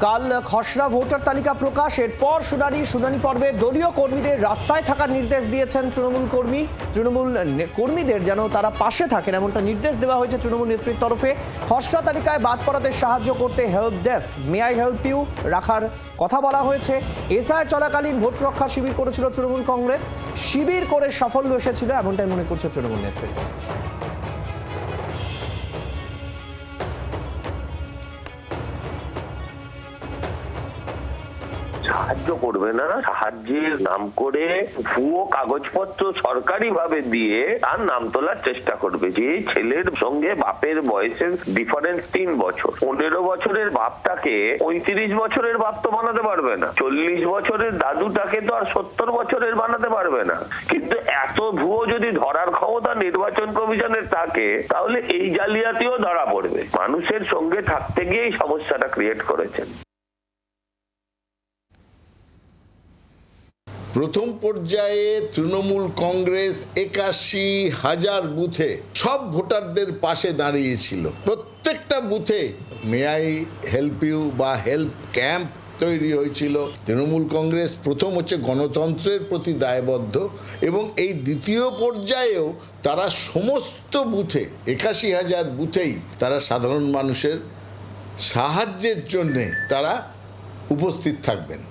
কাল খসড়া ভোটার তালিকা প্রকাশ, এরপর শুনানি পর্বে দলীয় কর্মীদের রাস্তায় থাকার নির্দেশ দিয়েছেন তৃণমূল কর্মীদের যেন তারা পাশে থাকেন, এমনটা নির্দেশ দেওয়া হয়েছে তৃণমূল নেতৃত্বের তরফে। খসড়া তালিকায় বাদ পড়াদের সাহায্য করতে help desk, may I help you রাখার কথা বলা হয়েছে। এসআইআর চলাকালীন ভোট রক্ষা শিবির করেছিল তৃণমূল কংগ্রেস, শিবির করে সাফল্য এসেছিল এমনটাই মনে করছে তৃণমূল নেতৃত্ব। সাহায্য করবে না, সাহায্যের নাম করে ভুয়ো কাগজপত্র সরকারি ভাবে দিয়ে তার নাম তোলার চেষ্টা করবে। যে ছেলের সঙ্গে বাপের বয়সের ডিফারেন্স 3 বছর, 15 বছরের বাপটাকে 35 বছরের বাপ তো বানাতে পারবে না, 40 বছরের দাদুটাকে তো আর 70 বছরের বানাতে পারবে না। কিন্তু এত ভুয়ো যদি ধরার ক্ষমতা নির্বাচন কমিশনের থাকে, তাহলে এই জালিয়াতিও ধরা পড়বে। মানুষের সঙ্গে থাকতে গিয়ে এই সমস্যাটা ক্রিয়েট করেছেন। প্রথম পর্যায়ে তৃণমূল কংগ্রেস ৮১,০০০ বুথে সব ভোটারদের পাশে দাঁড়িয়েছিল। প্রত্যেকটা বুথে মে আই হেল্প ইউ বা হেল্প ক্যাম্প তৈরি হয়েছিল। তৃণমূল কংগ্রেস প্রথম হচ্ছে গণতন্ত্রের প্রতি দায়বদ্ধ, এবং এই দ্বিতীয় পর্যায়েও তারা সমস্ত বুথে ৮১,০০০ বুথেই তারা সাধারণ মানুষের সাহায্যের জন্যে তারা উপস্থিত থাকবেন।